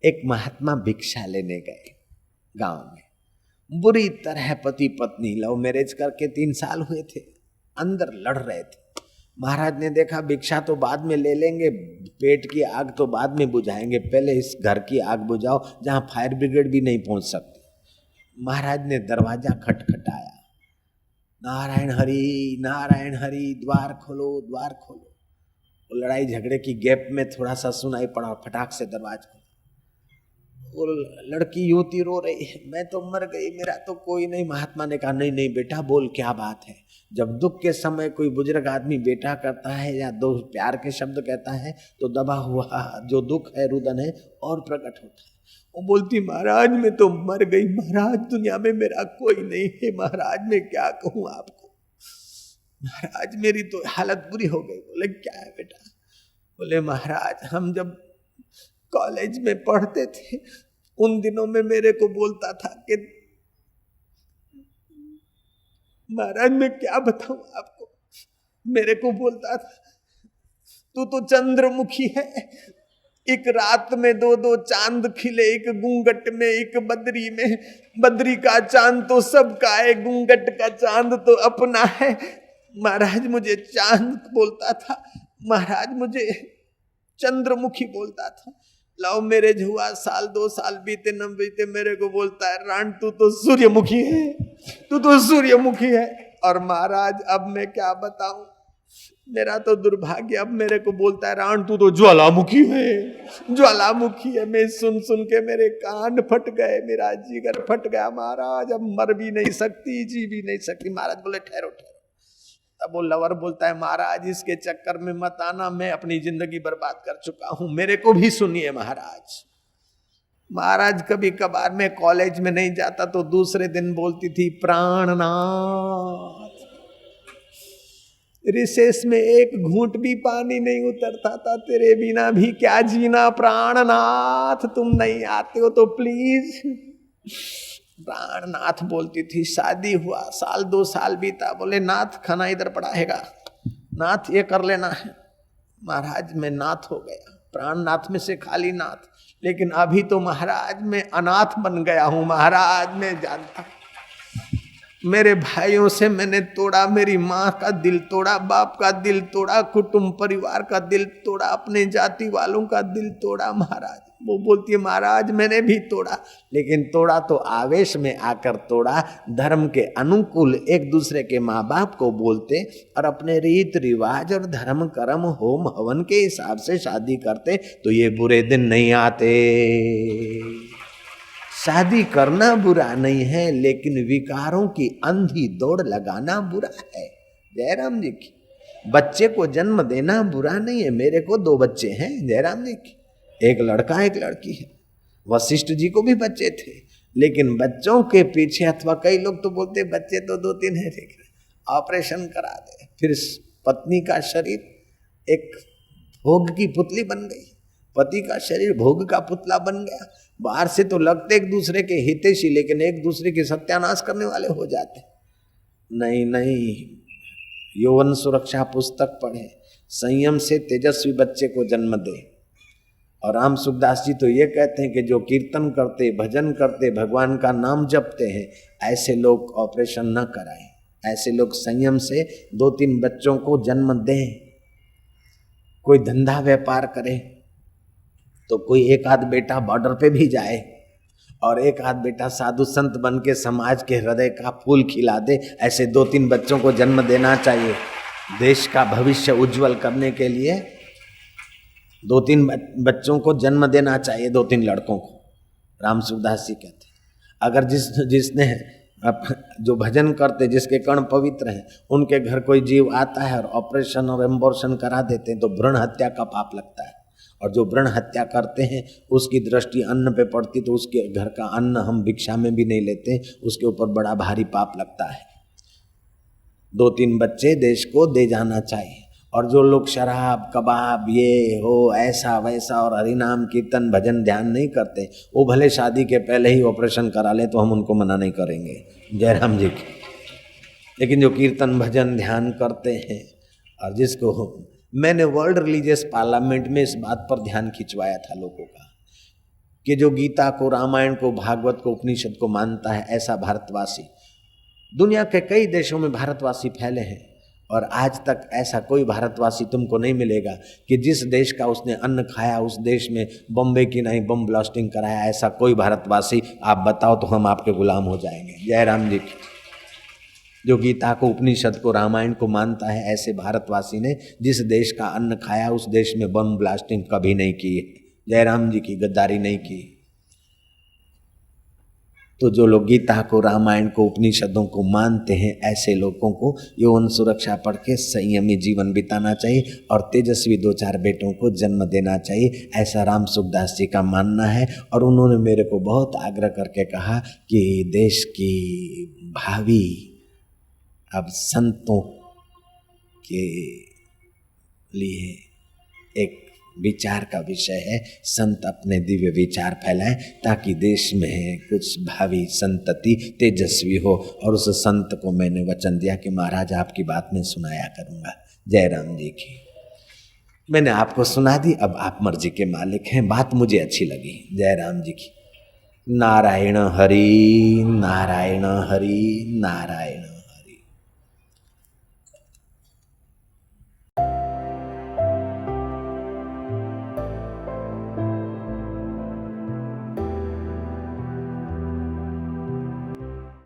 एक महात्मा भिक्षा लेने गए गांव में। बुरी तरह पति पत्नी लव मैरिज करके 3 साल हुए थे, अंदर लड़ रहे थे। महाराज ने देखा भिक्षा तो बाद में ले लेंगे, पेट की आग तो बाद में बुझाएंगे, पहले इस घर की आग बुझाओ जहां फायर ब्रिगेड भी नहीं पहुंच सकती। महाराज ने दरवाजा खटखटाया, नारायण हरि, द्वार खोलो द्वार खोलो। लड़ाई झगड़े की गैप में थोड़ा सा सुनाई पड़ा, फटाक से दरवाजा खोला। वो लड़की युवती रो रही है, मैं तो मर गई, मेरा तो कोई नहीं। महात्मा ने कहा नहीं नहीं बेटा बोल, क्या बात है। जब दुख के समय कोई बुजुर्ग आदमी बेटा करता है या दो प्यार के शब्द कहता है तो दबा हुआ जो दुख है, रुदन है और प्रकट होता है। वो बोलती महाराज मैं तो मर गई, महाराज दुनिया में मेरा कोई नहीं है, महाराज मैं क्या कहूँ आपको, महाराज मेरी तो हालत बुरी हो गई। बोले क्या है बेटा। बोले महाराज हम जब कॉलेज में पढ़ते थे उन दिनों में मेरे को बोलता था कि महाराज मैं क्या बताऊं आपको, मेरे को बोलता था तू तो चंद्रमुखी है, एक रात में 2-2 चांद खिले, एक घूंघट में एक बदरी में, बदरी का चांद तो सबका है, घूंघट का चांद तो अपना है। महाराज मुझे चांद बोलता था, महाराज मुझे चंद्रमुखी बोलता था। लव मैरिज हुआ, 1-2 साल बीते न बीते मेरे को बोलता है रान तू तो सूर्यमुखी है, तू तो सूर्यमुखी है। और महाराज अब मैं क्या बताऊं, मेरा तो दुर्भाग्य, अब मेरे को बोलता है रान तू तो ज्वालामुखी है, ज्वालामुखी है। मैं सुन सुन के मेरे कान फट गए, मेरा जिगर फट गया। महाराज अब मर भी नहीं सकती, जी भी नहीं सकती। महाराज बोले ठहरो ठहरो। तब वो लवर बोलता है महाराज इसके चक्कर में मत आना, मैं अपनी जिंदगी बर्बाद कर चुका हूं, मेरे को भी सुनिए महाराज। महाराज कभी कभार मैं कॉलेज में नहीं जाता तो दूसरे दिन बोलती थी प्राणनाथ। रिसेस में एक घूंट भी पानी नहीं उतरता था, तेरे बिना भी क्या जीना प्राणनाथ, तुम नहीं आते हो तो प्लीज। प्राणनाथ बोलती थी। शादी हुआ, 1-2 साल बीता, बोले नाथ खाना इधर पड़ा हैगा, नाथ ये कर लेना है। महाराज मैं नाथ हो गया, प्राणनाथ में से खाली नाथ। लेकिन अभी तो महाराज मैं अनाथ बन गया हूं। महाराज मैं जानता, मेरे भाइयों से मैंने तोड़ा, मेरी माँ का दिल तोड़ा, बाप का दिल तोड़ा, कुटुंब परिवार का दिल तोड़ा, अपने जाति वालों का दिल तोड़ा। महाराज वो बोलती है महाराज मैंने भी तोड़ा, लेकिन तोड़ा तो आवेश में आकर तोड़ा, धर्म के अनुकूल एक दूसरे के माँ बाप को बोलते और अपने रीत रिवाज और धर्म कर्म होम हवन के हिसाब से शादी करते तो ये बुरे दिन नहीं आते। शादी करना बुरा नहीं है, लेकिन विकारों की अंधी दौड़ लगाना बुरा है। जयराम जी की बच्चे को जन्म देना बुरा नहीं है। मेरे को 2 बच्चे हैं जयराम जी की, एक लड़का एक लड़की है। वशिष्ठ जी को भी बच्चे थे, लेकिन बच्चों के पीछे, अथवा कई लोग तो बोलते बच्चे तो 2-3 है, ऑपरेशन करा दे। फिर पत्नी का शरीर एक भोग की पुतली बन गई, पति का शरीर भोग का पुतला बन गया। बाहर से तो लगते एक दूसरे के हितैषी, लेकिन एक दूसरे की सत्यानाश करने वाले हो जाते। नहीं नहीं, यौवन सुरक्षा पुस्तक पढ़े, संयम से तेजस्वी बच्चे को जन्म दे। और राम सुखदास जी तो ये कहते हैं कि जो कीर्तन करते, भजन करते, भगवान का नाम जपते हैं, ऐसे लोग ऑपरेशन न कराएं, ऐसे लोग संयम से 2-3 बच्चों को जन्म दें। कोई धंधा व्यापार करे तो कोई एक आध बेटा बॉर्डर पे भी जाए और एक आध बेटा साधु संत बन के समाज के हृदय का फूल खिला दे। ऐसे 2-3 बच्चों को जन्म देना चाहिए। देश का भविष्य उज्जवल करने के लिए 2-3 बच्चों को जन्म देना चाहिए, 2-3 लड़कों को। राम सुखदास जी कहते हैं अगर जिसने जो भजन करते, जिसके कर्ण पवित्र हैं, उनके घर कोई जीव आता है और ऑपरेशन और एम्बॉर्शन करा देते हैं तो भ्रूण हत्या का पाप लगता है। और जो भ्रूण हत्या करते हैं उसकी दृष्टि अन्न पे पड़ती तो उसके घर का अन्न हम भिक्षा में भी नहीं लेते, उसके ऊपर बड़ा भारी पाप लगता है। 2-3 बच्चे देश को दे जाना चाहिए। और जो लोग शराब कबाब ये हो ऐसा वैसा और हरिनाम कीर्तन भजन ध्यान नहीं करते, वो भले शादी के पहले ही ऑपरेशन करा ले तो हम उनको मना नहीं करेंगे, जयराम जी की। लेकिन जो कीर्तन भजन ध्यान करते हैं, और जिसको मैंने वर्ल्ड रिलीजियस पार्लियामेंट में इस बात पर ध्यान खिंचवाया था लोगों का कि जो गीता को, रामायण को, भागवत को, उपनिषद को मानता है, ऐसा भारतवासी। दुनिया के कई देशों में भारतवासी फैले हैं और आज तक ऐसा कोई भारतवासी तुमको नहीं मिलेगा कि जिस देश का उसने अन्न खाया उस देश में बम्बे की नहीं बम ब्लास्टिंग कराया। ऐसा कोई भारतवासी आप बताओ तो हम आपके गुलाम हो जाएंगे। जय राम जी की। जो गीता को, उपनिषद को, रामायण को मानता है, ऐसे भारतवासी ने जिस देश का अन्न खाया उस देश में बम ब्लास्टिंग कभी नहीं की है। जय राम जी की। गद्दारी नहीं की। तो जो लोग गीता को, रामायण को, उपनिषदों को मानते हैं, ऐसे लोगों को यौन सुरक्षा पढ़ के संयमी जीवन बिताना चाहिए और तेजस्वी 2-4 बेटों को जन्म देना चाहिए, ऐसा राम सुखदास जी का मानना है। और उन्होंने मेरे को बहुत आग्रह करके कहा कि देश की भावी अब संतों के लिए एक विचार का विषय है। संत अपने दिव्य विचार फैलाएं ताकि देश में कुछ भावी संतति तेजस्वी हो। और उस संत को मैंने वचन दिया कि महाराज आपकी बात मैं सुनाया करूँगा। जय राम जी की। मैंने आपको सुना दी, अब आप मर्जी के मालिक हैं। बात मुझे अच्छी लगी। जय राम जी की। नारायण हरि नारायण हरि नारायण।